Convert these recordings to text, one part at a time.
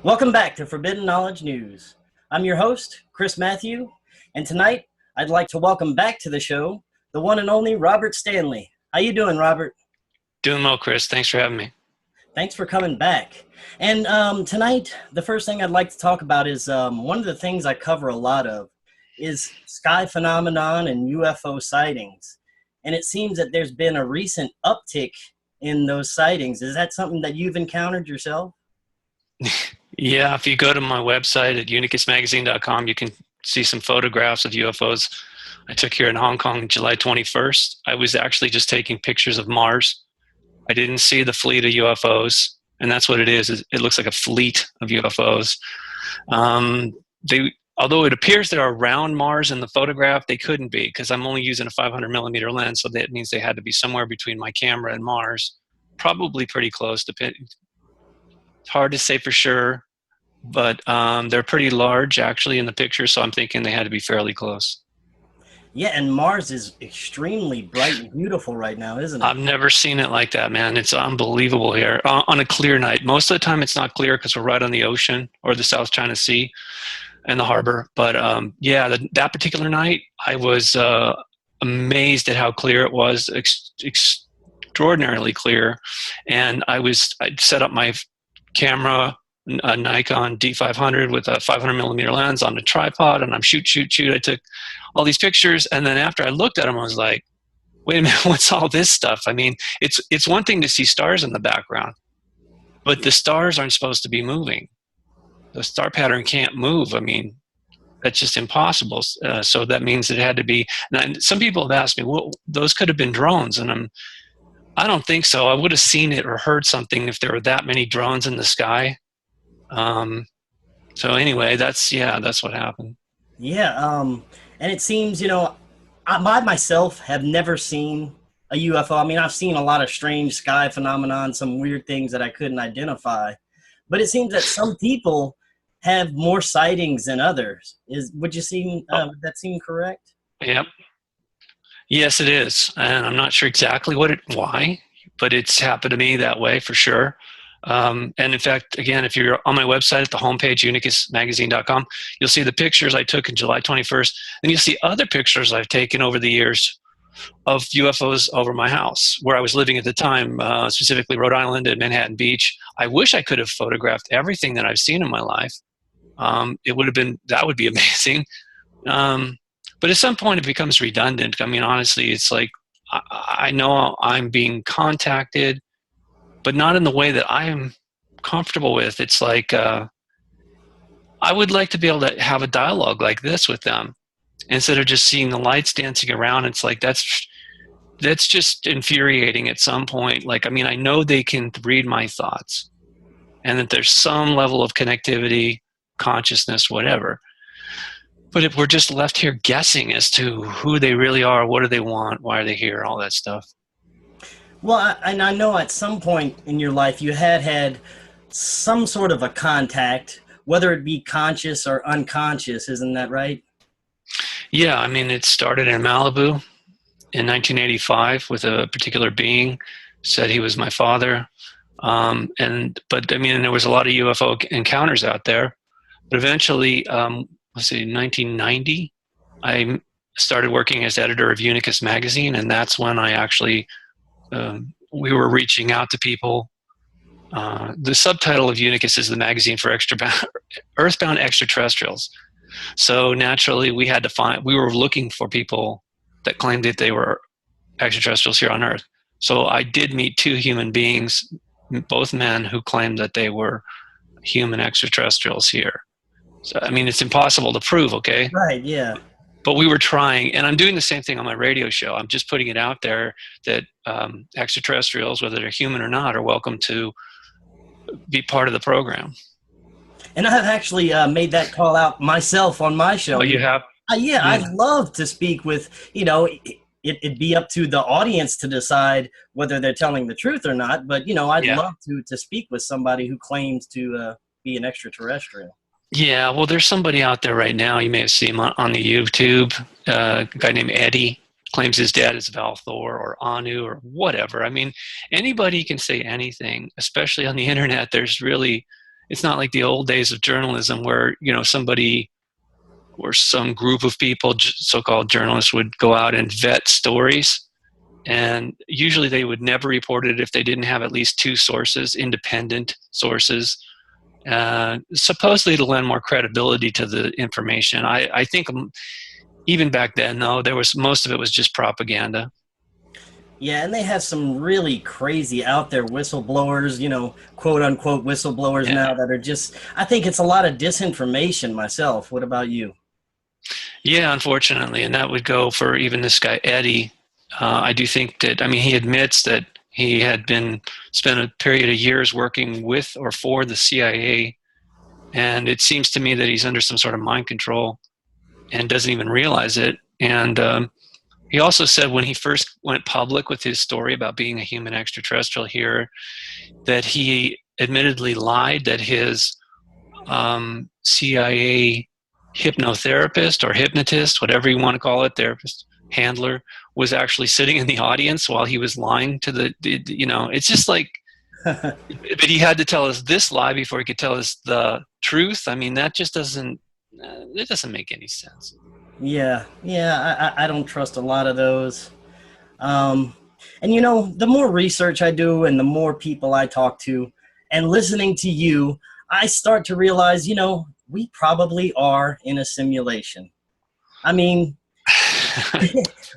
Welcome back to Forbidden Knowledge News. I'm your host, Chris Matthew, and tonight I'd like to welcome back to the show the one and only Robert Stanley. How you doing, Robert? Doing well, Chris. Thanks for having me. Thanks for coming back. And tonight, the first thing I'd like to talk about is one of the things I cover a lot of is sky phenomenon and UFO sightings. And it seems that there's been a recent uptick in those sightings. Is that something that you've encountered yourself? Yeah, if you go to my website at unicusmagazine.com, you can see some photographs of UFOs I took here in Hong Kong July 21st. I was actually just taking pictures of Mars. I didn't see the fleet of UFOs, and that's what it is. It looks like a fleet of UFOs. Although it appears they're around Mars in the photograph, they couldn't be because I'm only using a 500 millimeter lens, so that means they had to be somewhere between my camera and Mars, probably pretty close. It's hard to say for sure, but they're pretty large actually in the picture, so I'm thinking they had to be fairly close. Yeah, and Mars is extremely bright and beautiful right now, isn't it? I've never seen it like that, man. It's unbelievable here on a clear night. Most of the time it's not clear because we're right on the ocean or the South China Sea and the harbor. But yeah, that particular night, I was amazed at how clear it was, extraordinarily clear. And I'd set up my camera, a Nikon D500 with a 500 millimeter lens on a tripod, and I'm shoot. I took all these pictures, and then after I looked at them, I was like, wait a minute, what's all this stuff? I mean, it's one thing to see stars in the background, but the stars aren't supposed to be moving. The star pattern can't move. I mean, that's just impossible. So that means it had to be. And some people have asked me, well, those could have been drones, and I don't think so. I would have seen it or heard something if there were that many drones in the sky. So anyway, that's what happened. Yeah, and it seems, I myself have never seen a UFO. I mean, I've seen a lot of strange sky phenomenon, some weird things that I couldn't identify. But it seems that some people have more sightings than others. Would that seem correct? Yep. Yes, it is. And I'm not sure exactly why, but it's happened to me that way for sure. And in fact, again, if you're on my website at the homepage, unicusmagazine.com, you'll see the pictures I took in July 21st. And you'll see other pictures I've taken over the years of UFOs over my house where I was living at the time, specifically Rhode Island and Manhattan Beach. I wish I could have photographed everything that I've seen in my life. That would be amazing. But at some point it becomes redundant. I mean, honestly, it's like, I know I'm being contacted, but not in the way that I am comfortable with. It's like, I would like to be able to have a dialogue like this with them instead of just seeing the lights dancing around. It's like, that's just infuriating at some point. Like, I mean, I know they can read my thoughts and that there's some level of connectivity, consciousness, whatever. But if we're just left here guessing as to who they really are, what do they want, why are they here, all that stuff. Well, I know at some point in your life you had some sort of a contact, whether it be conscious or unconscious, isn't that right? Yeah, I mean, it started in Malibu in 1985 with a particular being, said he was my father. But I mean, there was a lot of UFO encounters out there. But eventually, let's see, in 1990, I started working as editor of Unicus Magazine, and that's when I actually, we were reaching out to people. The subtitle of Unicus is the magazine for Earthbound Extraterrestrials. So naturally, we were looking for people that claimed that they were extraterrestrials here on Earth. So I did meet two human beings, both men, who claimed that they were human extraterrestrials here. So, I mean, it's impossible to prove, okay? Right, yeah. But we were trying, and I'm doing the same thing on my radio show. I'm just putting it out there that extraterrestrials, whether they're human or not, are welcome to be part of the program. And I've actually made that call out myself on my show. Oh, you have? Yeah, I'd love to speak with, it'd be up to the audience to decide whether they're telling the truth or not. But, I'd love to speak with somebody who claims to be an extraterrestrial. Yeah, well, there's somebody out there right now. You may have seen him on the YouTube. A guy named Eddie claims his dad is Valthor or Anu or whatever. I mean, anybody can say anything, especially on the internet. There's really, it's not like the old days of journalism where, you know, somebody or some group of people, so-called journalists, would go out and vet stories. And usually they would never report it if they didn't have at least two sources, independent sources, supposedly to lend more credibility to the information. I think even back then, though, most of it was just propaganda. Yeah, and they have some really crazy out there whistleblowers, you know, quote unquote whistleblowers Yeah. now that are just, I think it's a lot of disinformation myself. What about you? Yeah, unfortunately, and that would go for even this guy Eddie. I do think that, I mean, he admits that he had spent a period of years working with or for the CIA, and it seems to me that he's under some sort of mind control and doesn't even realize it. And he also said when he first went public with his story about being a human extraterrestrial here, that he admittedly lied that his CIA hypnotherapist or hypnotist, whatever you want to call it, therapist, handler, was actually sitting in the audience while he was lying to you know, it's just like, but he had to tell us this lie before he could tell us the truth. I mean, that just doesn't, it doesn't make any sense. Yeah, I don't trust a lot of those. And you know, the more research I do and the more people I talk to and listening to you, I start to realize, you know, we probably are in a simulation. I mean,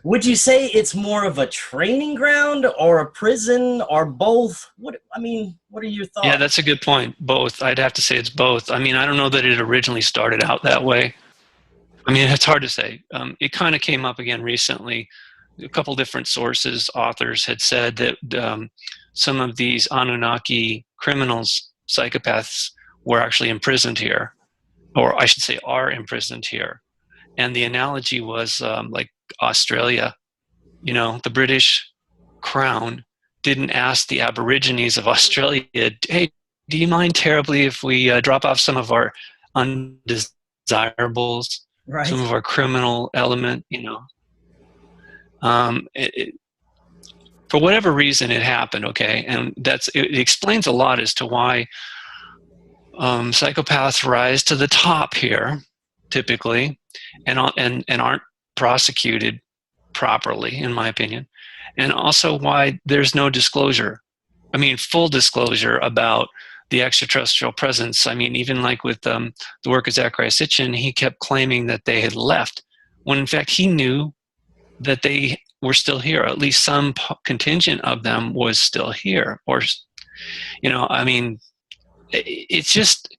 would you say it's more of a training ground or a prison or both? What are your thoughts? Yeah, that's a good point. Both. I'd have to say it's both. I mean, I don't know that it originally started out that way. I mean, it's hard to say. It kind of came up again recently. A couple different sources, authors had said that some of these Anunnaki criminals, psychopaths, were actually imprisoned here, or I should say are imprisoned here. And the analogy was like Australia. You know, the British Crown didn't ask the Aborigines of Australia, hey, do you mind terribly if we drop off some of our undesirables, some Right. of our criminal element, you know? For whatever reason, it happened, okay? And it explains a lot as to why psychopaths rise to the top here, typically, and aren't prosecuted properly, in my opinion, and also why there's no disclosure. I mean, full disclosure about the extraterrestrial presence. I mean, even like with the work of Zecharia Sitchin, he kept claiming that they had left, when in fact he knew that they were still here. At least some contingent of them was still here. Or, you know, I mean, it's just,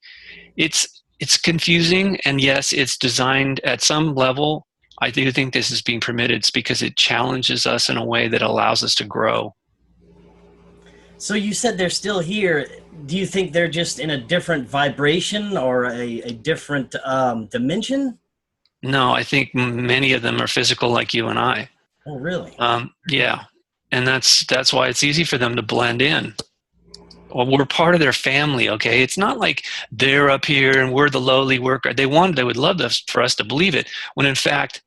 it's confusing. And yes, it's designed at some level. I do think this is being permitted. It's because it challenges us in a way that allows us to grow. So you said they're still here. Do you think they're just in a different vibration or a different dimension? No, I think many of them are physical like you and I. Oh, really? Yeah. And that's why it's easy for them to blend in. Well, we're part of their family, okay? It's not like they're up here and we're the lowly worker. They would love for us to believe it, when in fact,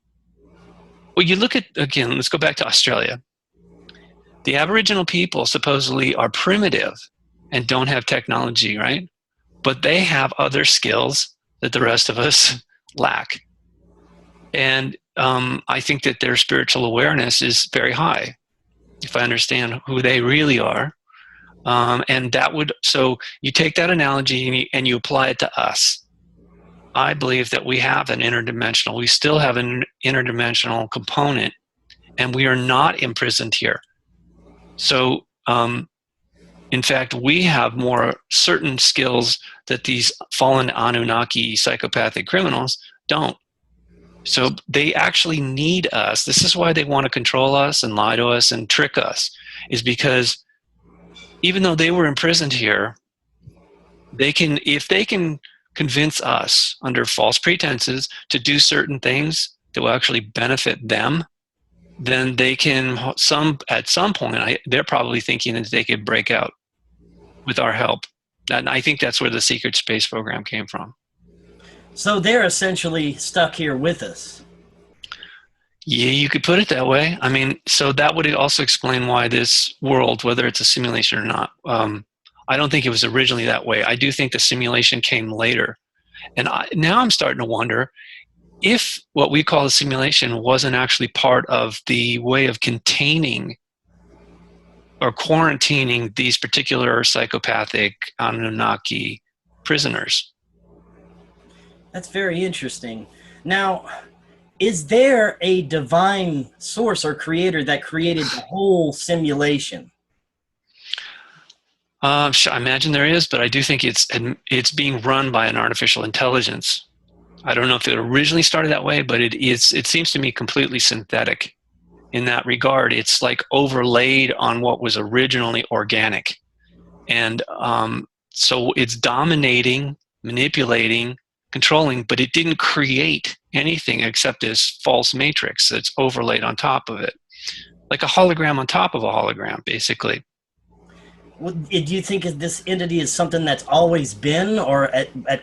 well, you look at, again, let's go back to Australia. The Aboriginal people supposedly are primitive and don't have technology, right? But they have other skills that the rest of us lack. And I think that their spiritual awareness is very high, if I understand who they really are. And so you take that analogy and you apply it to us. I believe that we still have an interdimensional component, and we are not imprisoned here. So, in fact, we have more certain skills that these fallen Anunnaki psychopathic criminals don't. So they actually need us. This is why they want to control us and lie to us and trick us, is because even though they were imprisoned here, if they can convince us under false pretenses to do certain things that will actually benefit them, then they can, at some point, they're probably thinking that they could break out with our help. And I think that's where the secret space program came from. So they're essentially stuck here with us. Yeah, you could put it that way. I mean, so that would also explain why this world, whether it's a simulation or not, I don't think it was originally that way. I do think the simulation came later. And now I'm starting to wonder if what we call a simulation wasn't actually part of the way of containing or quarantining these particular psychopathic Anunnaki prisoners. That's very interesting. Now, is there a divine source or creator that created the whole simulation? I imagine there is, but I do think it's being run by an artificial intelligence. I don't know if it originally started that way, but it seems to me completely synthetic in that regard. It's like overlaid on what was originally organic. And so it's dominating, manipulating, controlling, but it didn't create anything except this false matrix that's overlaid on top of it. Like a hologram on top of a hologram, basically. Do you think this entity is something that's always been or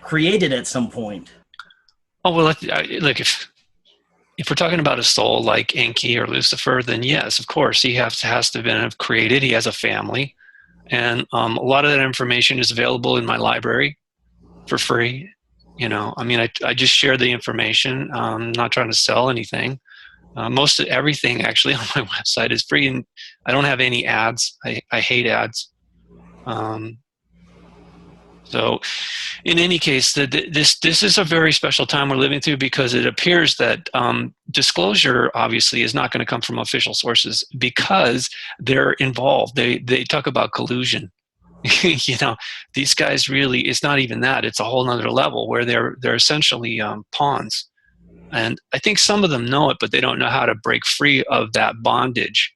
created at some point? Oh, well, look, if we're talking about a soul like Enki or Lucifer, then yes, of course, he has to have been created. He has a family. And a lot of that information is available in my library for free. You know, I mean, I just share the information. I'm not trying to sell anything. Most of everything actually on my website is free, and I don't have any ads. I hate ads. So in any case, this is a very special time we're living through, because it appears that disclosure obviously is not going to come from official sources, because they're involved. They talk about collusion. You know, these guys really, it's not even that. It's a whole nother level where they're essentially pawns. And I think some of them know it, but they don't know how to break free of that bondage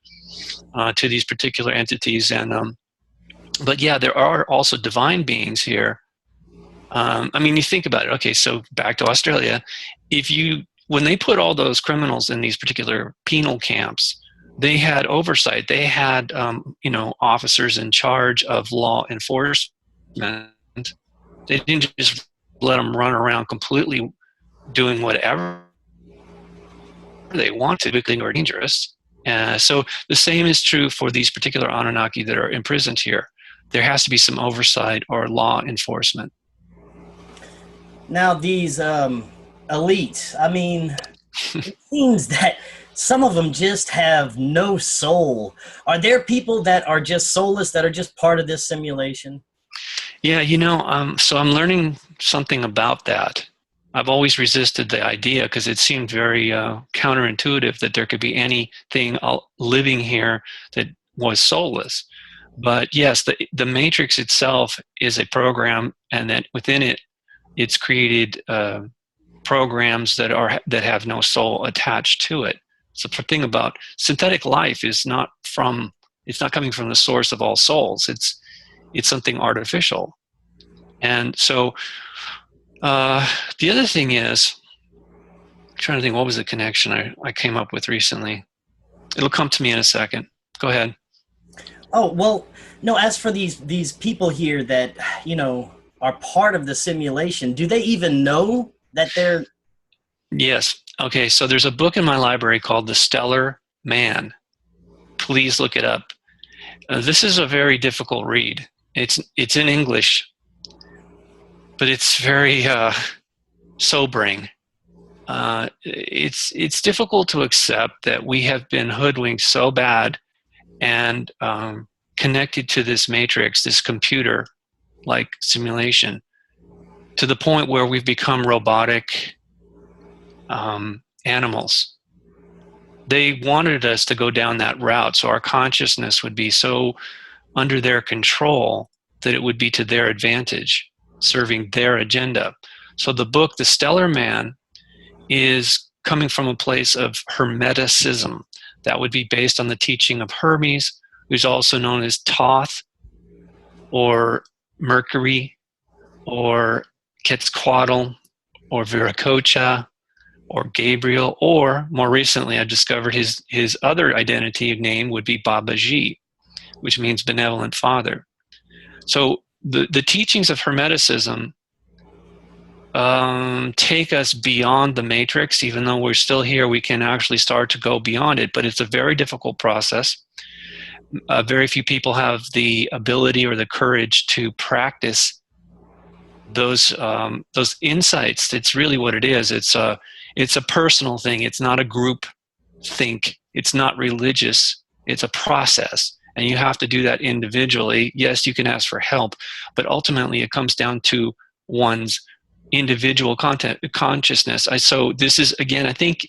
to these particular entities. And but yeah, there are also divine beings here. I mean, you think about it. Okay, so back to Australia. When they put all those criminals in these particular penal camps, they had oversight. They had, officers in charge of law enforcement. They didn't just let them run around completely doing whatever they wanted, because they were dangerous. So the same is true for these particular Anunnaki that are imprisoned here. There has to be some oversight or law enforcement. Now, these elites, I mean, it seems that some of them just have no soul. Are there people that are just soulless, that are just part of this simulation? Yeah, so I'm learning something about that. I've always resisted the idea because it seemed very counterintuitive that there could be anything living here that was soulless. But yes, the matrix itself is a program, and that within it, it's created programs that have no soul attached to it. So the thing about synthetic life is it's not coming from the source of all souls. It's something artificial. And so the other thing is, I'm trying to think, what was the connection I came up with recently? It'll come to me in a second. Go ahead. Oh, well, no, as for these people here that, are part of the simulation, do they even know that they're... Yes. Okay, so there's a book in my library called The Stellar Man. Please look it up. This is a very difficult read. It's in English, but it's very sobering. It's difficult to accept that we have been hoodwinked so bad and connected to this matrix, this computer-like simulation, to the point where we've become robotic animals. They wanted us to go down that route, so our consciousness would be so under their control that it would be to their advantage, serving their agenda. So the book, The Stellar Man, is coming from a place of Hermeticism. That would be based on the teaching of Hermes, who's also known as Thoth, or Mercury, or Quetzalcoatl, or Viracocha, or Gabriel, or more recently I discovered his other identity name would be Babaji, which means benevolent father. So the teachings of Hermeticism take us beyond the matrix. Even though we're still here, we can actually start to go beyond it, but it's a very difficult process. very few people have the ability or the courage to practice those insights. It's really what it is. It's a personal thing. It's not a group think. It's not religious. It's a process, and you have to do that individually. Yes, you can ask for help, but ultimately it comes down to one's individual consciousness. So this is, again, I think,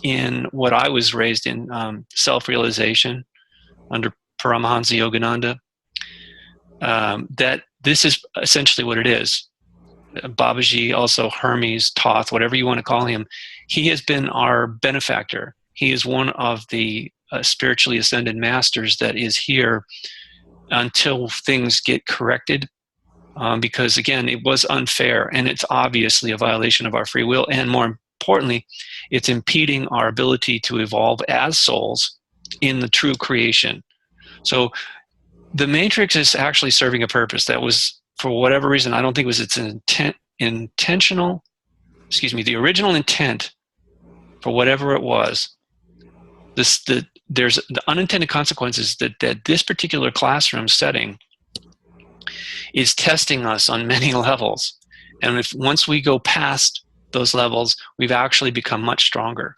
in what I was raised in, self-realization under Paramahansa Yogananda, that this is essentially what it is. Babaji, also Hermes, Thoth, whatever you want to call him, he has been our benefactor. He is one of the spiritually ascended masters that is here until things get corrected. Because again, it was unfair, and it's obviously a violation of our free will, and more importantly, it's impeding our ability to evolve as souls in the true creation. So the Matrix is actually serving a purpose that was, for whatever reason, I don't think it was its intentional, the original intent, for whatever it was. There's the unintended consequences that this particular classroom setting is testing us on many levels. And once we go past those levels, we've actually become much stronger.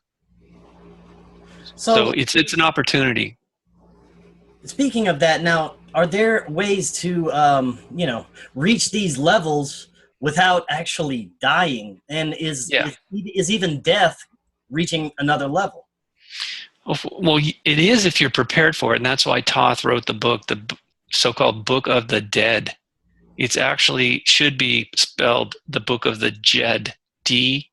So it's an opportunity. Speaking of that, now, are there ways to, reach these levels without actually dying? And is even death reaching another level? Well, it is if you're prepared for it. And that's why Thoth wrote the book, the so-called Book of the Dead. It's actually should be spelled the Book of the Jed, D-J-E-D.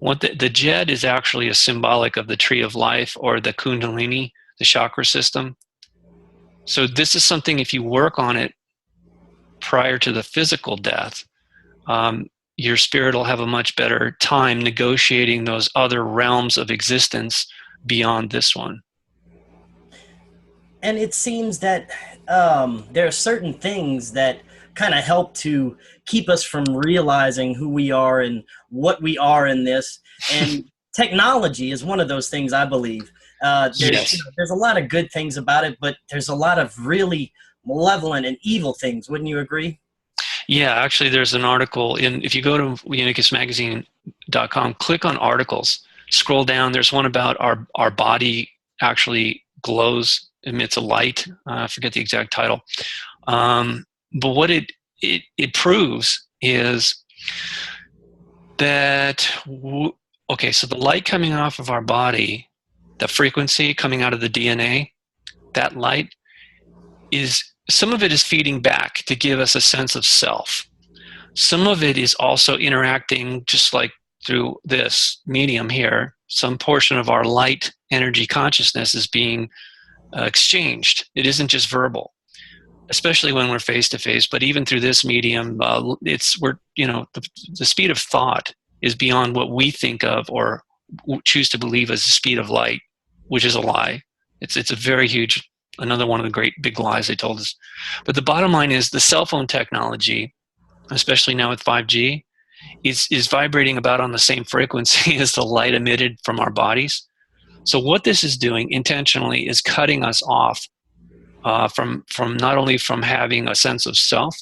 The Jed is actually a symbolic of the tree of life, or the Kundalini, the chakra system. So this is something, if you work on it prior to the physical death, your spirit will have a much better time negotiating those other realms of existence beyond this one. And it seems that there are certain things that kind of help to keep us from realizing who we are and what we are in this. And technology is one of those things, I believe. There's a lot of good things about it, but there's a lot of really malevolent and evil things. Wouldn't you agree? Yeah, actually, there's an article if you go to unicusmagazine.com, click on articles, scroll down. There's one about our body actually glows, emits a light. I forget the exact title. But what it proves is that, so the light coming off of our body, the frequency coming out of the DNA, that light some of it is feeding back to give us a sense of self. Some of it is also interacting, just like through this medium here. Some portion of our light energy consciousness is being exchanged. It isn't just verbal, especially when we're face to face. But even through this medium, the speed of thought is beyond what we think of or choose to believe as the speed of light, which is a lie. It's a very huge, another one of the great big lies they told us. But the bottom line is the cell phone technology, especially now with 5G, is vibrating about on the same frequency as the light emitted from our bodies. So what this is doing intentionally is cutting us off from not only from having a sense of self,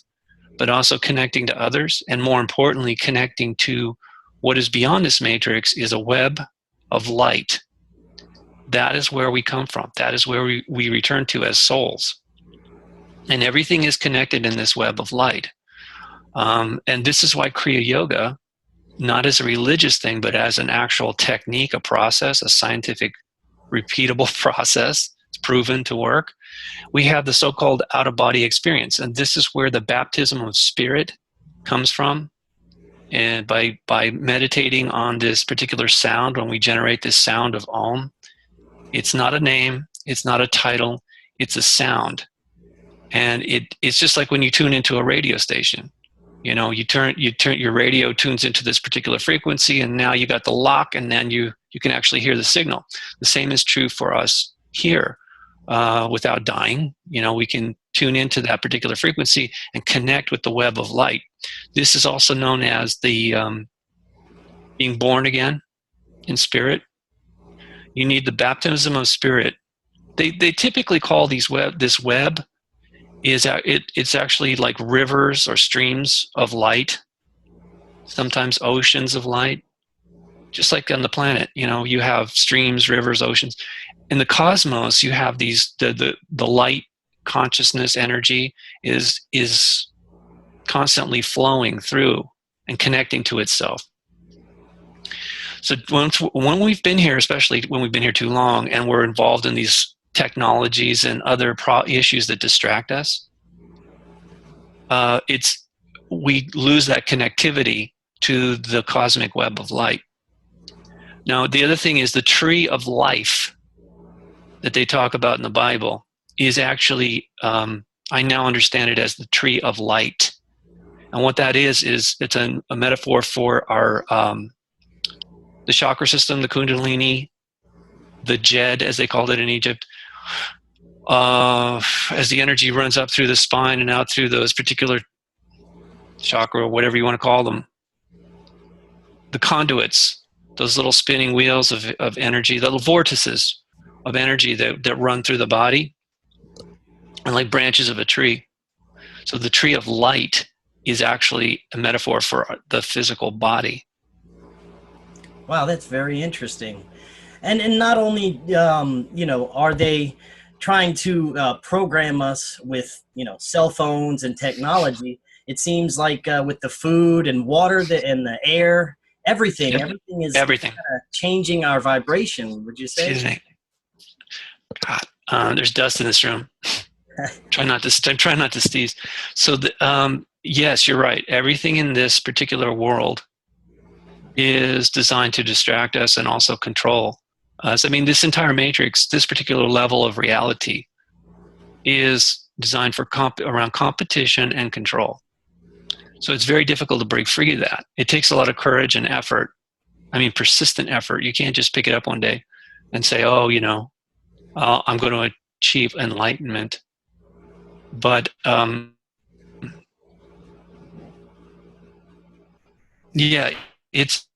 but also connecting to others, and more importantly, connecting to what is beyond this matrix is a web of light. That is where we come from. That is where we return to as souls. And everything is connected in this web of light. And this is why Kriya Yoga, not as a religious thing, but as an actual technique, a process, a scientific, repeatable process, it's proven to work. We have the so-called out-of-body experience. And this is where the baptism of spirit comes from. And by meditating on this particular sound, when we generate this sound of Om, it's not a name, it's not a title, it's a sound. And it's just like when you tune into a radio station. You turn your radio tunes into this particular frequency, and now you got the lock, and then you can actually hear the signal. The same is true for us here. Without dying, we can tune into that particular frequency and connect with the web of light. This is also known as the being born again in spirit. You need the baptism of spirit they typically call this web it's actually like rivers or streams of light, sometimes oceans of light, just like on the planet. You have streams, rivers, oceans. In the cosmos, you have the light consciousness energy is constantly flowing through and connecting to itself. So when we've been here, especially when we've been here too long and we're involved in these technologies and other issues that distract us, we lose that connectivity to the cosmic web of light. Now, the other thing is the tree of life that they talk about in the Bible is actually, I now understand it as the tree of light. And what that is it's a metaphor for our the chakra system, the Kundalini, the Jed, as they called it in Egypt. As the energy runs up through the spine and out through those particular chakra, or whatever you want to call them, the conduits, those little spinning wheels of energy, the little vortices of energy that run through the body, and like branches of a tree. So the tree of light is actually a metaphor for the physical body. Wow, that's very interesting. And not only are they trying to program us with cell phones and technology, it seems like with the food and water and the air, everything is everything changing our vibration. Would you say? Excuse me. God, there's dust in this room. Try not to sneeze. So yes, you're right. Everything in this particular world is designed to distract us and also control us. I mean, this entire matrix, this particular level of reality, is designed for around competition and control. So it's very difficult to break free of that. It takes a lot of courage and effort. I mean, persistent effort. You can't just pick it up one day and say, oh, I'm going to achieve enlightenment. But yeah, it's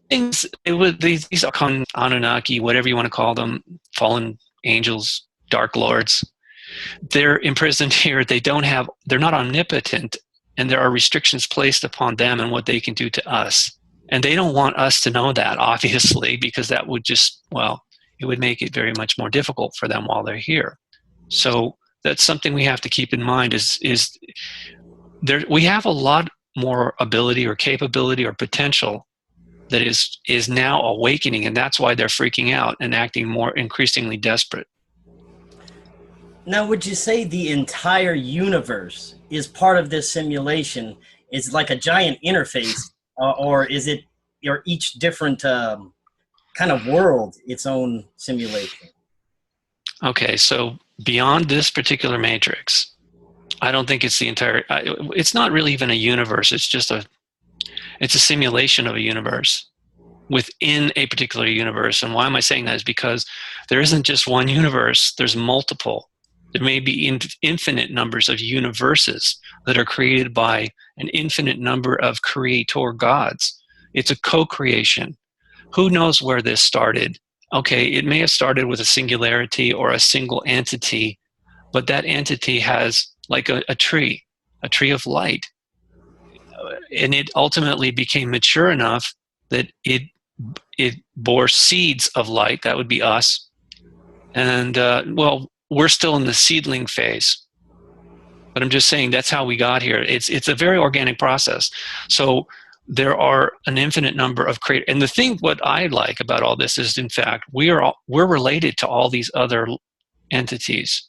things. These are Anunnaki, whatever you want to call them, fallen angels, dark lords. They're imprisoned here. They're not omnipotent, and there are restrictions placed upon them and what they can do to us. And they don't want us to know that, obviously, because that would it would make it very much more difficult for them while they're here. So that's something we have to keep in mind is we have a lot more ability or capability or potential that is now awakening, and that's why they're freaking out and acting more increasingly desperate. Now, would you say the entire universe is part of this simulation? Is like a giant interface, or is it each different kind of world its own simulation? Okay, so beyond this particular matrix, I don't think it's the entire. It's not really even a universe. It's just it's a simulation of a universe within a particular universe. And why am I saying that? Is because there isn't just one universe. There's multiple. There may be infinite numbers of universes that are created by an infinite number of creator gods. It's a co-creation. Who knows where this started? Okay, it may have started with a singularity or a single entity, but that entity has like a tree of light. And it ultimately became mature enough that it bore seeds of light. That would be us. And we're still in the seedling phase, but I'm just saying that's how we got here. It's a very organic process. So there are an infinite number of creators. And the thing, what I like about all this is, in fact, we're related to all these other entities.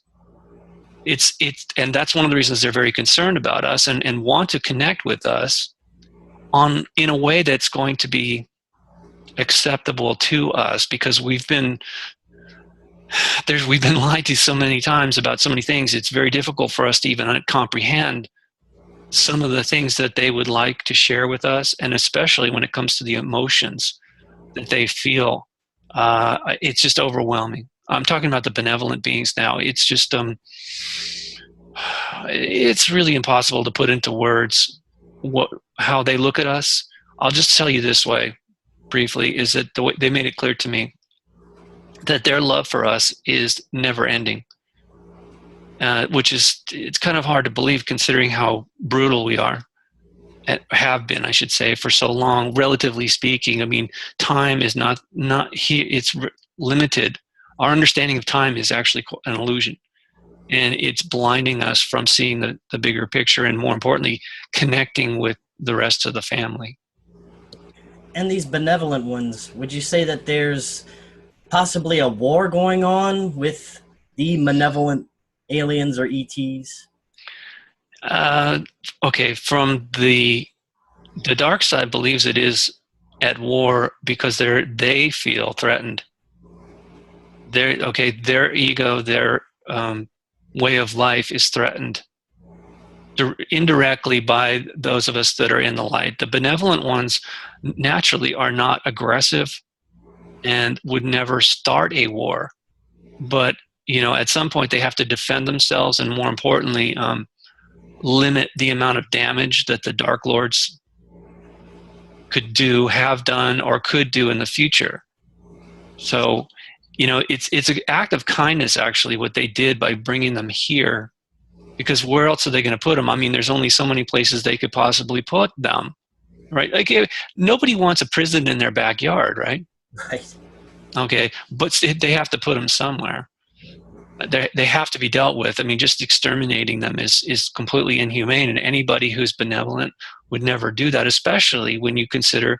And that's one of the reasons they're very concerned about us and want to connect with us in a way that's going to be acceptable to us, because we've been lied to so many times about so many things. It's very difficult for us to even comprehend some of the things that they would like to share with us, and especially when it comes to the emotions that they feel. It's just overwhelming. I'm talking about the benevolent beings now. It's just it's really impossible to put into words how they look at us. I'll just tell you this way briefly, is that the way they made it clear to me that their love for us is never ending, which is, it's kind of hard to believe considering how brutal we are, have been, I should say, for so long, relatively speaking. I mean, time is not here, it's limited. Our understanding of time is actually an illusion, and it's blinding us from seeing the bigger picture, and more importantly, connecting with the rest of the family. And these benevolent ones, would you say that there's possibly a war going on with the malevolent aliens or ETs? Okay, from the dark side believes it is at war because they feel threatened. Their ego, their way of life is threatened indirectly by those of us that are in the light. The benevolent ones naturally are not aggressive and would never start a war, but at some point they have to defend themselves, and more importantly, limit the amount of damage that the Dark Lords could do, have done, or could do in the future. So, it's an act of kindness, actually, what they did by bringing them here, because where else are they going to put them? I mean, there's only so many places they could possibly put them, right? Like, nobody wants a prison in their backyard, right? Right. Okay, but they have to put them somewhere. They have to be dealt with. I mean, just exterminating them is completely inhumane, and anybody who's benevolent would never do that, especially when you consider,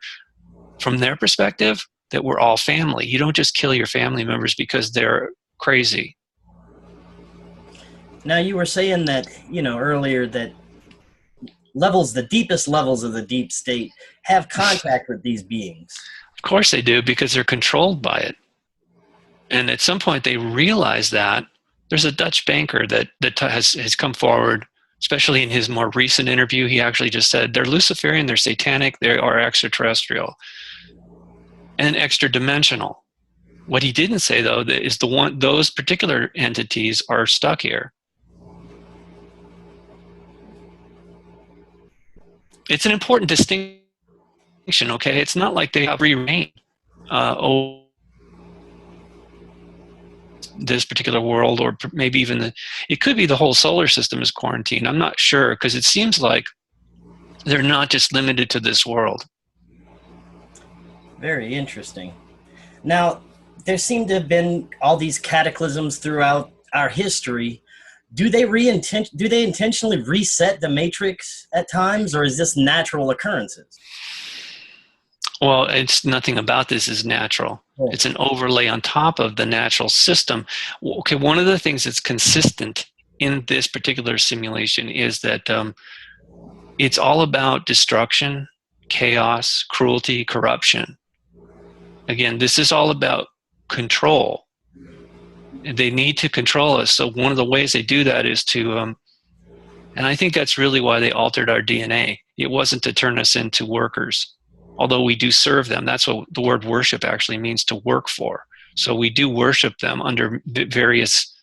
from their perspective, that we're all family. You don't just kill your family members because they're crazy. Now, you were saying that, earlier, that the deepest levels of the deep state have contact with these beings. Of course they do, because they're controlled by it. And at some point they realize that. There's a Dutch banker that has come forward, especially in his more recent interview. He actually just said they're Luciferian, they're satanic, they are extraterrestrial and extra dimensional. What he didn't say, though, is those particular entities are stuck here. It's an important distinction, okay? It's not like they have free reign. This particular world, or maybe even it could be the whole solar system is quarantined. I'm not sure, because it seems like they're not just limited to this world. Very interesting. Now, there seem to have been all these cataclysms throughout our history. Do they intentionally reset the matrix at times, or is this natural occurrences? Well, it's nothing about this is natural. Oh. It's an overlay on top of the natural system. Okay, one of the things that's consistent in this particular simulation is that it's all about destruction, chaos, cruelty, corruption. Again, this is all about control. They need to control us. So one of the ways they do that is to, and I think that's really why they altered our DNA. It wasn't to turn us into workers, although we do serve them. That's what the word worship actually means, to work for. So we do worship them under various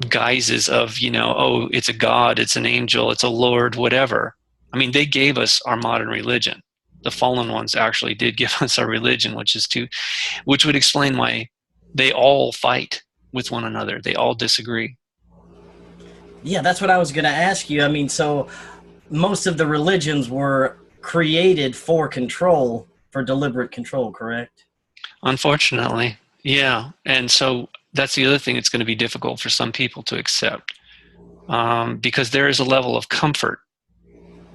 guises of, oh, it's a God, it's an angel, it's a Lord, whatever. I mean, they gave us our modern religion. The fallen ones actually did give us our religion, which would explain why they all fight with one another. They all disagree. Yeah, that's what I was going to ask you. I mean, so most of the religions were created for control, for deliberate control, correct? Unfortunately, yeah. And so that's the other thing that's going to be difficult for some people to accept, because there is a level of comfort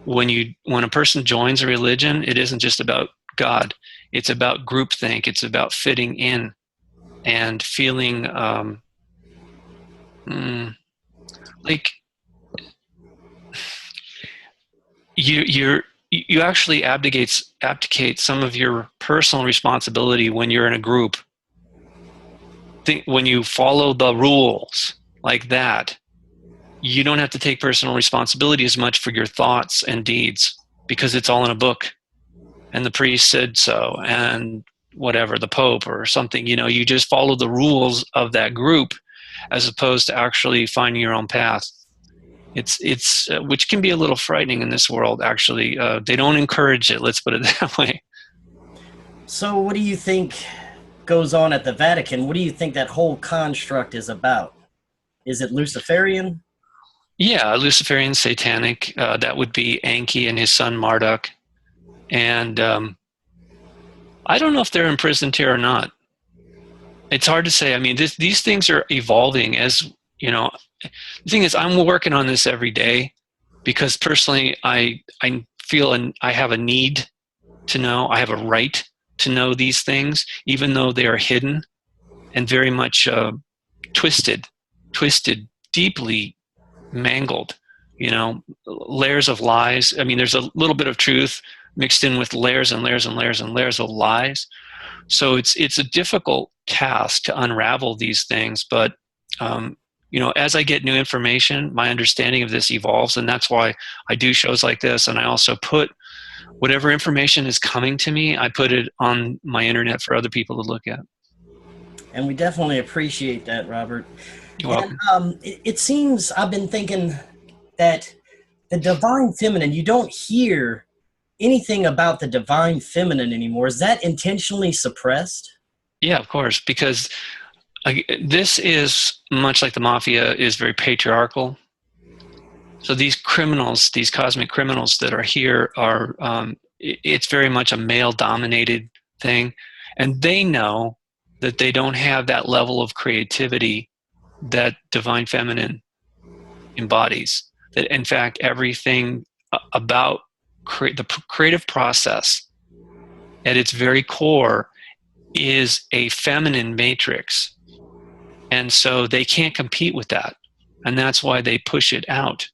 when a person joins a religion. It isn't just about God. It's about groupthink. It's about fitting in and feeling like you actually abdicate some of your personal responsibility when you're in a group. When you follow the rules like that, you don't have to take personal responsibility as much for your thoughts and deeds, because it's all in a book and the priest said so, and whatever, the Pope or something, you just follow the rules of that group as opposed to actually finding your own path. It's which can be a little frightening in this world, actually. They don't encourage it, let's put it that way. So what do you think goes on at the Vatican, what do you think that whole construct is about? Is it Luciferian? Yeah, Luciferian, satanic. That would be Enki and his son Marduk. And I don't know if they're imprisoned here or not. It's hard to say. I mean, these things are evolving as, you know, the thing is, I'm working on this every day because personally, I feel and I have a need to know. I have a right to know these things, even though they are hidden and very much twisted, deeply mangled. You know, layers of lies. I mean, there's a little bit of truth mixed in with layers and layers and layers and layers of lies. So it's a difficult task to unravel these things, but you know, as I get new information, my understanding of this evolves, and that's why I do shows like this. And I also put whatever information is coming to me, I put it on my internet for other people to look at. And we definitely appreciate that, Robert. You're And welcome. it seems I've been thinking that the divine feminine, you don't hear anything about the divine feminine anymore. Is that intentionally suppressed? Yeah, of course, because this is much like the mafia is very patriarchal. So these criminals, these cosmic criminals that are here are, it's very much a male-dominated thing. And they know that they don't have that level of creativity that divine feminine embodies. That in fact, everything about the creative process at its very core is a feminine matrix. And so they can't compete with that. And that's why they push it out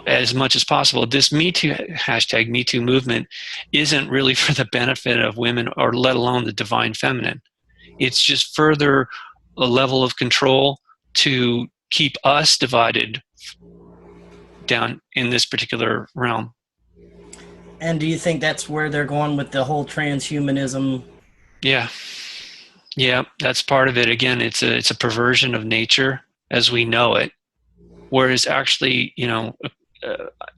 as much as possible. This Me Too hashtag Me Too movement isn't really for the benefit of women or let alone the divine feminine. It's just further a level of control to keep us divided down in this particular realm. And do you think that's where they're going with the whole transhumanism? Yeah. Yeah, that's part of it. Again, it's a perversion of nature as we know it. Whereas actually, you know,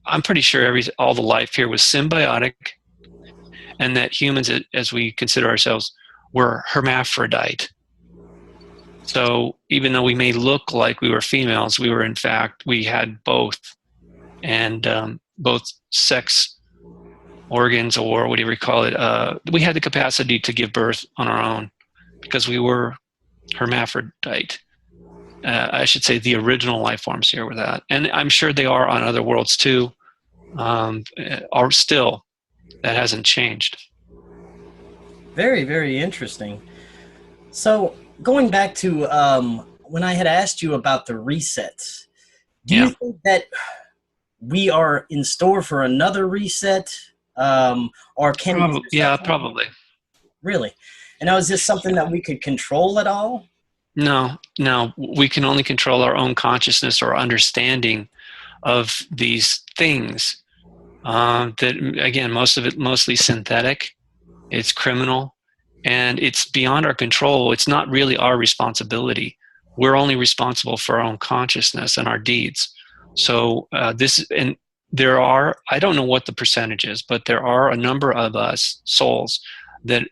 I'm pretty sure all the life here was symbiotic, and that humans, as we consider ourselves, were hermaphrodite. So even though we may look like we were females, we were in fact, we had both, and both sex organs, or whatever you call it. We had the capacity to give birth on our own because we were hermaphrodite. I should say the original life forms here were that. And I'm sure they are on other worlds too, are still. That hasn't changed. Very, very interesting. So going back to when I had asked you about the resets, do you think that we are in store for another reset? Or can Probably, yeah, probably. Really? And now, is this something that we could control at all? No, we can only control our own consciousness or understanding of these things. That again, most of it mostly synthetic. It's criminal, and it's beyond our control. It's not really our responsibility. We're only responsible for our own consciousness and our deeds. So there are, I don't know what the percentage is, but there are a number of us souls that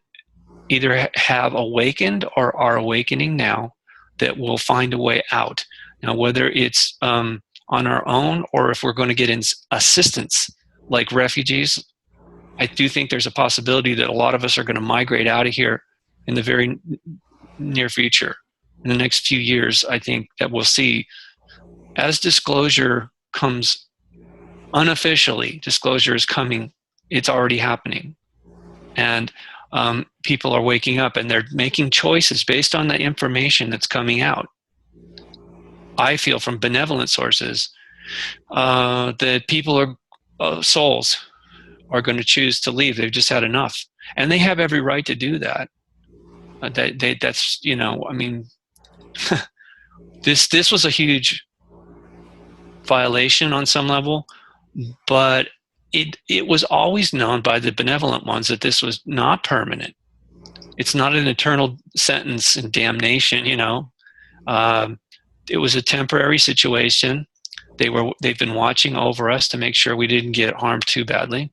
either have awakened or are awakening now that will find a way out. Now, whether it's on our own or if we're going to get in assistance like refugees, I do think there's a possibility that a lot of us are going to migrate out of here in the very near future. In the next few years, I think that we'll see as disclosure comes unofficially, disclosure is coming, it's already happening. And people are waking up and they're making choices based on the information that's coming out. I feel from benevolent sources that people souls are going to choose to leave. They've just had enough. And they have every right to do that. That's, you know, I mean, this was a huge violation on some level, but it was always known by the benevolent ones that this was not permanent. It's not an eternal sentence and damnation, you know. It was a temporary situation. They've been watching over us to make sure we didn't get harmed too badly.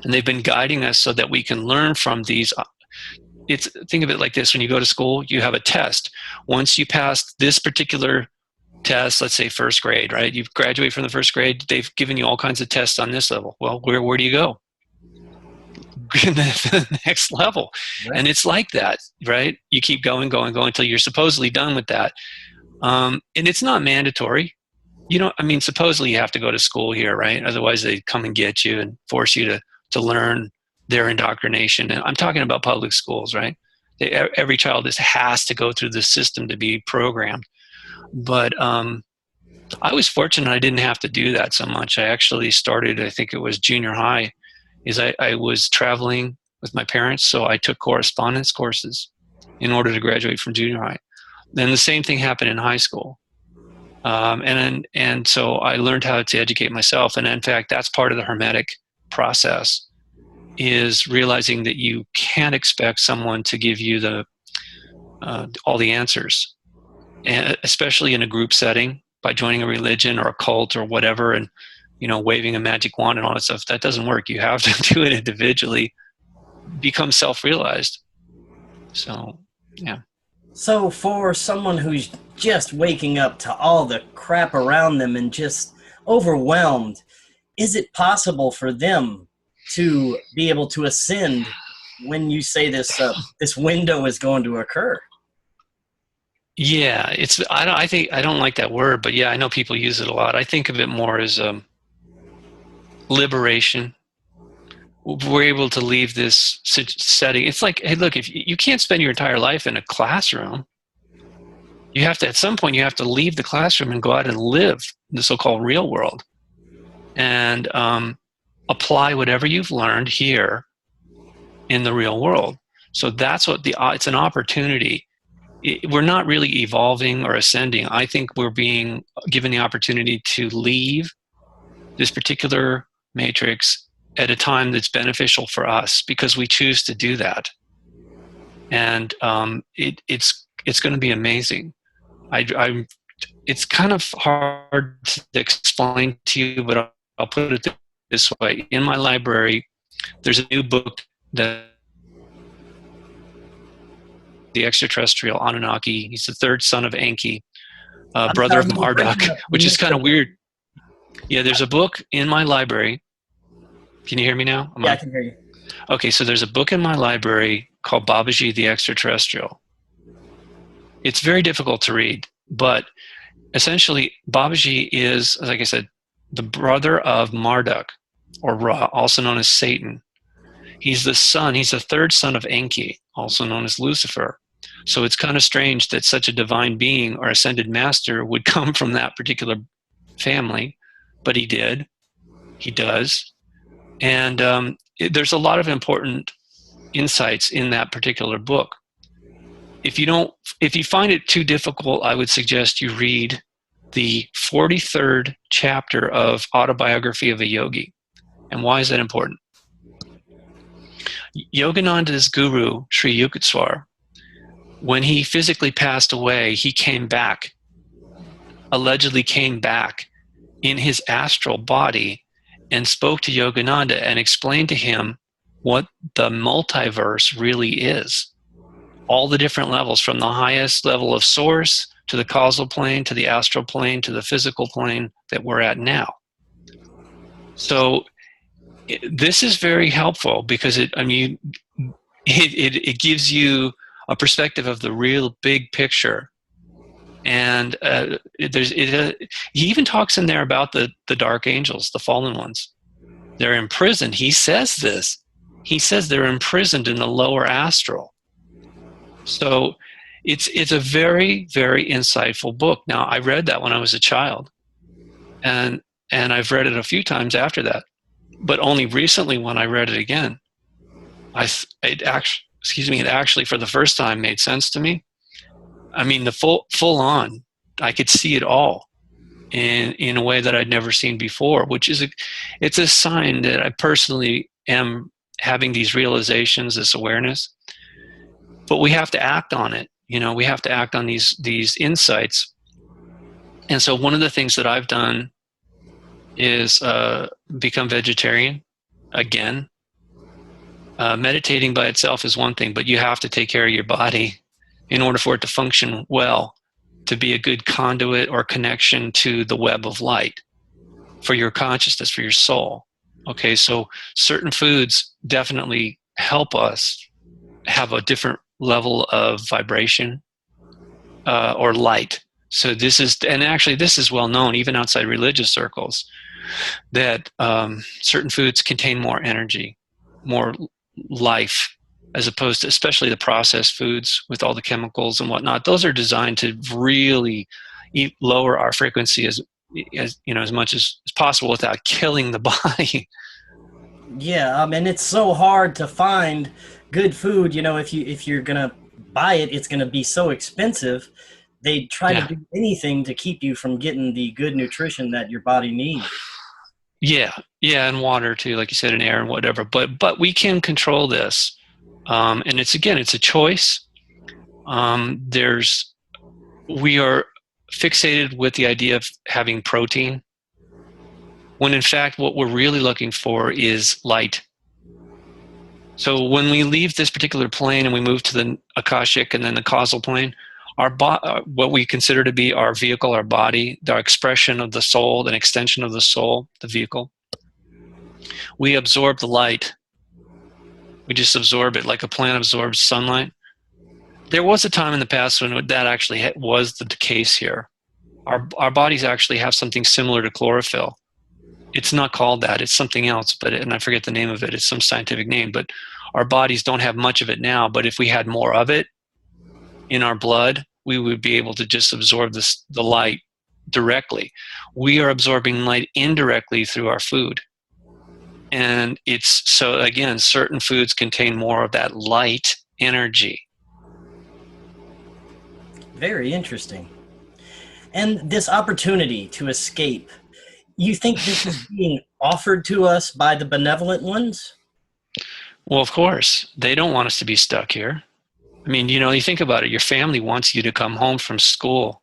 And they've been guiding us so that we can learn from these think of it like this: when you go to school, you have a test. Once you pass this particular test, let's say first grade, right? You've graduated from the first grade. They've given you all kinds of tests on this level. Well, where do you go? The next level. Right. And it's like that, right? You keep going until you're supposedly done with that. And it's not mandatory. Supposedly you have to go to school here, right? Otherwise they come and get you and force you to learn their indoctrination. And I'm talking about public schools, right? Every child has to go through the system to be programmed. But I was fortunate I didn't have to do that so much. I actually started, I think it was junior high, I was traveling with my parents, so I took correspondence courses in order to graduate from junior high. Then the same thing happened in high school. And so I learned how to educate myself. And in fact, that's part of the Hermetic process, is realizing that you can't expect someone to give you all the answers, and especially in a group setting, by joining a religion or a cult or whatever, and waving a magic wand and all that stuff. That doesn't work. You have to do it individually, become self-realized. So, yeah. So for someone who's just waking up to all the crap around them and just overwhelmed, is it possible for them to be able to ascend when you say this window is going to occur? Yeah, I don't like that word, but yeah, I know people use it a lot. I think of it more as liberation. We're able to leave this setting. It's like, hey, look, if you can't spend your entire life in a classroom, you have to, at some point, you have to leave the classroom and go out and live in the so-called real world, and apply whatever you've learned here in the real world. So that's what it's an opportunity. We're not really evolving or ascending. I think we're being given the opportunity to leave this particular matrix at a time that's beneficial for us, because we choose to do that. And it's going to be amazing. It's kind of hard to explain to you, but I'll put it this way. In my library, there's a new book that the extraterrestrial Anunnaki. He's the third son of Enki, brother of Marduk, which is kind of weird. Yeah, there's a book in my library. Can you hear me now? Yeah, I can hear you. Okay, so there's a book in my library called Babaji the Extraterrestrial. It's very difficult to read, but essentially Babaji is, like I said, the brother of Marduk, or Ra, also known as Satan. He's the third son of Enki, also known as Lucifer. So it's kind of strange that such a divine being or ascended master would come from that particular family, but he did. He does. And there's a lot of important insights in that particular book. If you find it too difficult, I would suggest you read the 43rd chapter of Autobiography of a Yogi. And why is that important? Yogananda's guru, Sri Yukteswar, when he physically passed away, he allegedly came back in his astral body and spoke to Yogananda and explained to him what the multiverse really is. All the different levels, from the highest level of source to the causal plane, to the astral plane, to the physical plane that we're at now. So this is very helpful, because it gives you a perspective of the real big picture. And he even talks in there about the dark angels, the fallen ones. They're imprisoned. He says this. He says they're imprisoned in the lower astral. So it's a very, very insightful book. Now, I read that when I was a child, and I've read it a few times after that. But only recently, when I read it again, it actually for the first time made sense to me. I mean, the full on, I could see it all in a way that I'd never seen before, which is it's a sign that I personally am having these realizations, this awareness. But we have to act on it. We have to act on these insights. And so one of the things that I've done is become vegetarian again. Meditating by itself is one thing, but you have to take care of your body in order for it to function well, to be a good conduit or connection to the web of light for your consciousness, for your soul. Okay, so certain foods definitely help us have a different level of vibration or light. So this is, and actually this is well known even outside religious circles, that certain foods contain more energy, more life, as opposed to especially the processed foods with all the chemicals and whatnot. Those are designed to really lower our frequency as you know, as much as possible without killing the body. Yeah, and it's so hard to find good food. If you're gonna buy it, it's gonna be so expensive. They try to Yeah. do anything to keep you from getting the good nutrition that your body needs. Yeah, yeah, and water too, like you said, and air and whatever. But we can control this, and it's a choice. There's We are fixated with the idea of having protein, when in fact what we're really looking for is light. So when we leave this particular plane and we move to the Akashic and then the causal plane, what we consider to be our vehicle, our body, the expression of the soul, an extension of the soul, the vehicle, we absorb the light. We just absorb it like a plant absorbs sunlight. There was a time in the past when that actually was the case here. Our bodies actually have something similar to chlorophyll. It's not called that, it's something else, and I forget the name of it, it's some scientific name, but our bodies don't have much of it now, but if we had more of it in our blood, we would be able to just absorb the light directly. We are absorbing light indirectly through our food. And so again, certain foods contain more of that light energy. Very interesting. And this opportunity to escape, you think this is being offered to us by the benevolent ones? Well, of course, they don't want us to be stuck here. I mean, you think about it, your family wants you to come home from school.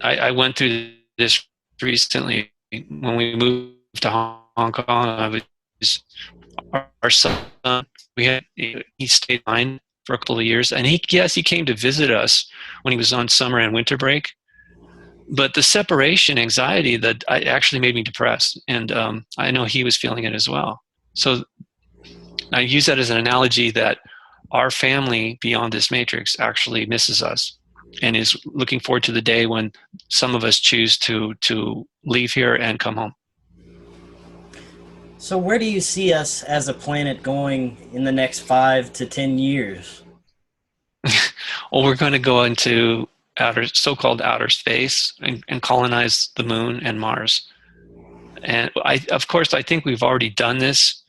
I went through this recently when we moved to Hong Kong. Our son, he stayed behind for a couple of years, and he came to visit us when he was on summer and winter break. But the separation anxiety that actually made me depressed, and I know he was feeling it as well. So I use that as an analogy that our family beyond this matrix actually misses us and is looking forward to the day when some of us choose to leave here and come home. So where do you see us as a planet going in the next 5 to 10 years? Well, we're going to go into so-called outer space and colonize the moon and Mars. And of course, I think we've already done this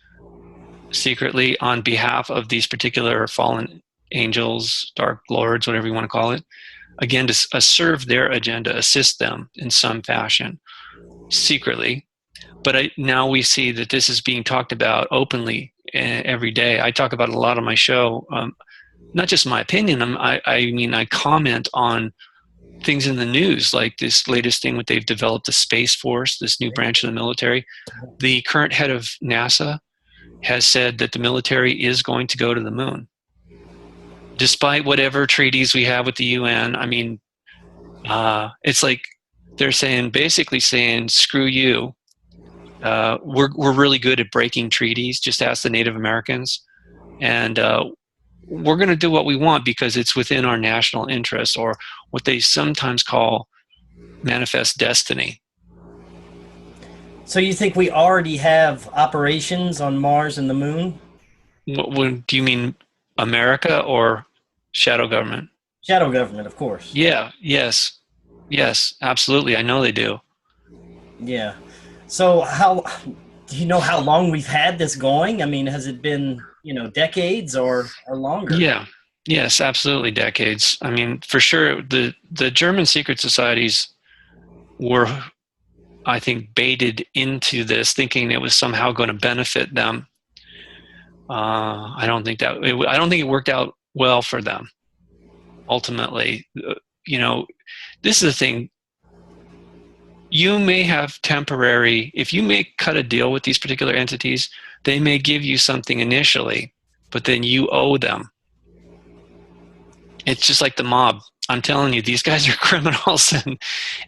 secretly on behalf of these particular fallen angels, dark lords, whatever you want to call it. Again, to serve their agenda, assist them in some fashion, secretly. But now we see that this is being talked about openly every day. I talk about it a lot on my show. Not just my opinion. I comment on things in the news, like this latest thing that they've developed, the Space Force, this new branch of the military. The current head of NASA has said that the military is going to go to the moon. Despite whatever treaties we have with the UN, it's like they're basically saying, screw you. We're really good at breaking treaties. Just ask the Native Americans. And we're going to do what we want because it's within our national interest, or what they sometimes call manifest destiny. So you think we already have operations on Mars and the moon? Do you mean America or shadow government? Shadow government, of course. Yeah, yes, absolutely. I know they do. Yeah. So do you know how long we've had this going? I mean, has it been, decades or longer? Yeah. Yes, absolutely, decades. I mean, for sure, the German secret societies were, I think, baited into this, thinking it was somehow going to benefit them. I don't think it worked out well for them. Ultimately, this is the thing. you may have temporary, if you may cut a deal with these particular entities, they may give you something initially, but then you owe them. It's just like the mob. I'm telling you, these guys are criminals,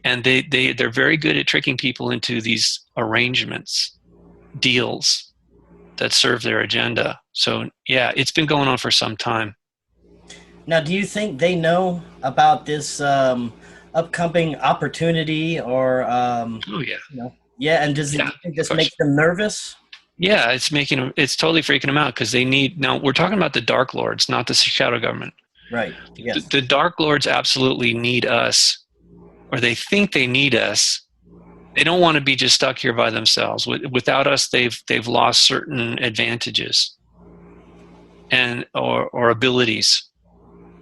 and they're very good at tricking people into these arrangements, deals that serve their agenda. So yeah, it's been going on for some time. Now, do you think they know about this upcoming opportunity, or Oh yeah. yeah? And does it, Yeah, you think of this course. makes them nervous? Yeah, it's totally freaking them out because they need, now we're talking about the Dark Lords, not the shadow government. Right. Yes. The Dark Lords absolutely need us, or they think they need us. They don't want to be just stuck here by themselves. Without us, they've lost certain advantages and or abilities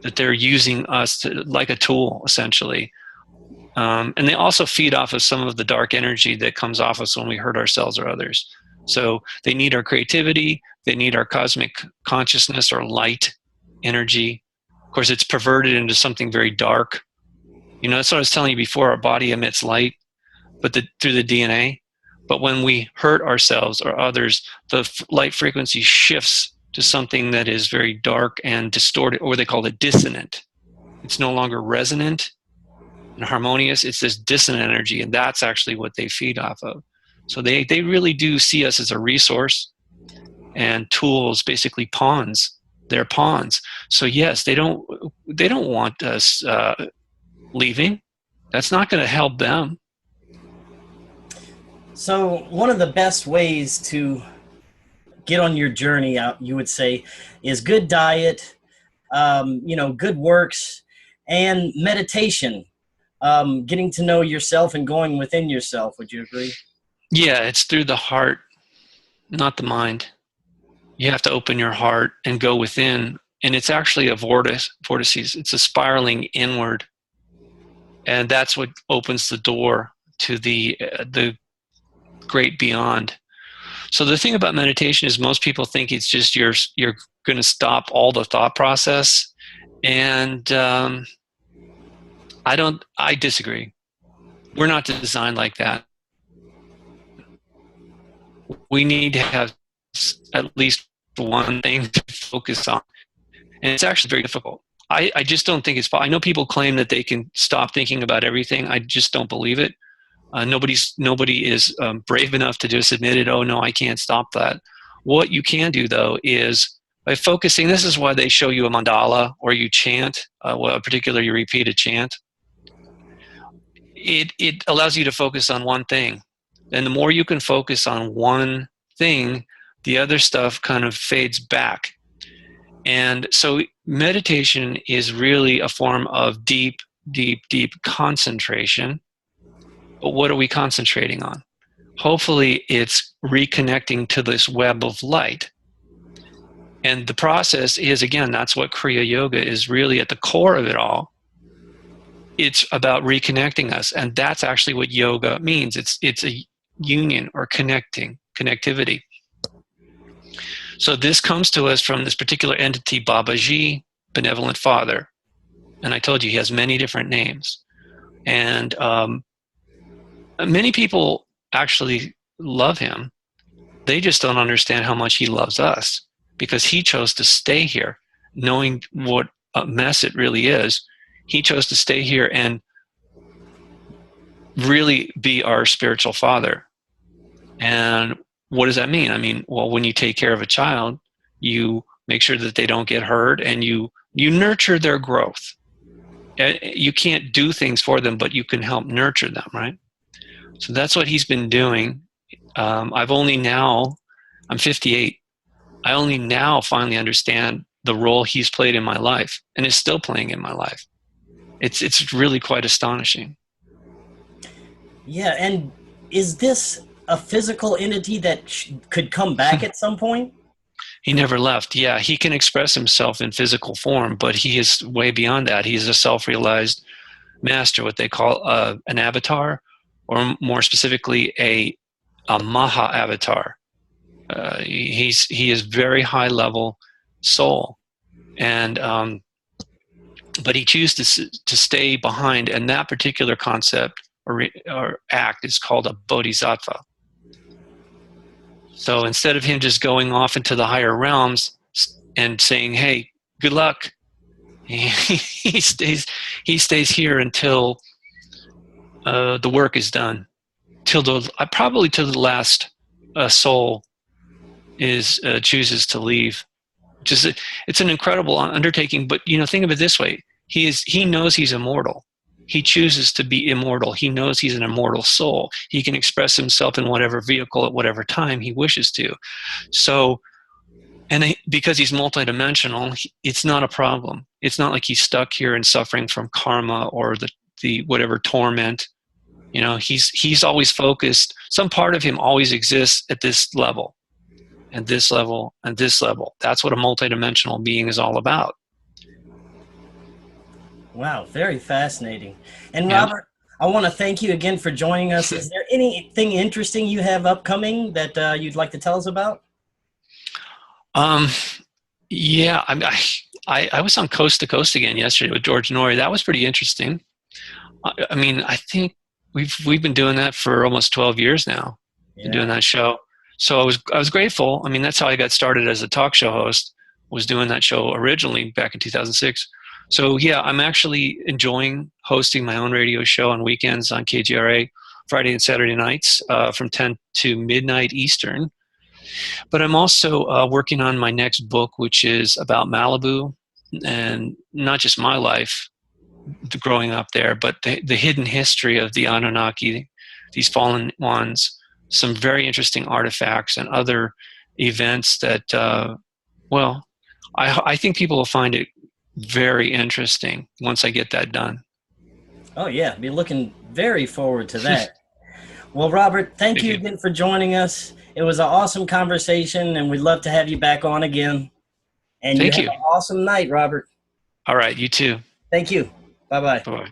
that they're using us to, like a tool, essentially. And they also feed off of some of the dark energy that comes off us when we hurt ourselves or others. So they need our creativity. They need our cosmic consciousness or light energy. Of course, it's perverted into something very dark. That's what I was telling you before. Our body emits light, but through the DNA. But when we hurt ourselves or others, the light frequency shifts to something that is very dark and distorted, or they call it dissonant. It's no longer resonant and harmonious. It's this dissonant energy, and that's actually what they feed off of. So they really do see us as a resource and tools, basically pawns. They're pawns. So yes, they don't want us leaving. That's not going to help them. So one of the best ways to get on your journey out, you would say, is good diet, good works, and meditation. Getting to know yourself and going within yourself. Would you agree? Yeah, it's through the heart, not the mind. You have to open your heart and go within, and it's actually a vortices. It's a spiraling inward, and that's what opens the door to the great beyond. So the thing about meditation is most people think it's just you're going to stop all the thought process, and I disagree. We're not designed like that. We need to have at least one thing to focus on, and it's actually very difficult. I just don't think it's possible. I know people claim that they can stop thinking about everything. I just don't believe it. Nobody is brave enough to just admit it. Oh no, I can't stop that. What you can do though is by focusing. This is why they show you a mandala, or you chant, particularly you repeat a chant. It allows you to focus on one thing, and the more you can focus on one thing, the other stuff kind of fades back. And so meditation is really a form of deep concentration. But what are we concentrating on? Hopefully it's reconnecting to this web of light. And the process is, again, that's what Kriya Yoga is really at the core of it all. It's about reconnecting us. And that's actually what yoga means. It's a union or connectivity. So this comes to us from this particular entity, Babaji, Benevolent Father. And I told you he has many different names. And many people actually love him. They just don't understand how much he loves us, because he chose to stay here, knowing what a mess it really is. He chose to stay here and really be our spiritual father. And what does that mean? I mean, well, when you take care of a child, you make sure that they don't get hurt, and you nurture their growth. You can't do things for them, but you can help nurture them, right? So that's what he's been doing. I'm 58. I only now finally understand the role he's played in my life, and is still playing in my life. It's really quite astonishing. Yeah, and is this a physical entity that could come back at some point? He never left. Yeah, he can express himself in physical form, but he is way beyond that. He's a self-realized master, what they call an avatar, or more specifically a Maha avatar. He is very high level soul, and but he chooses to stay behind. And that particular concept or act is called a bodhisattva. So instead of him just going off into the higher realms and saying, "Hey, good luck," he stays here until the work is done, probably till the last soul chooses to leave. It's an incredible undertaking. But think of it this way: he knows he's immortal. He chooses to be immortal. He knows he's an immortal soul. He can express himself in whatever vehicle at whatever time he wishes to. So, because he's multidimensional, it's not a problem. It's not like he's stuck here and suffering from karma or the whatever torment. He's always focused. Some part of him always exists at this level, and this level, and this level. That's what a multidimensional being is all about. Wow, very fascinating. And Robert, I want to thank you again for joining us. Is there anything interesting you have upcoming that you'd like to tell us about? Yeah, I was on Coast to Coast again yesterday with George Norrie. That was pretty interesting. I mean, I think we've been doing that for almost 12 years now. Been doing that show. So I was grateful. I mean, that's how I got started as a talk show host, was doing that show originally back in 2006. So yeah, I'm actually enjoying hosting my own radio show on weekends on KGRA, Friday and Saturday nights from 10 to midnight Eastern. But I'm also working on my next book, which is about Malibu, and not just my life growing up there, but the hidden history of the Anunnaki, these fallen ones, some very interesting artifacts and other events that, I think people will find it very interesting once I get that done. Oh yeah, be looking very forward to that. Well, Robert, thank you again for joining us. It was an awesome conversation, and we'd love to have you back on again. And Thank you have an awesome night, Robert. All right, you too. Thank you. Bye-bye. Bye-bye.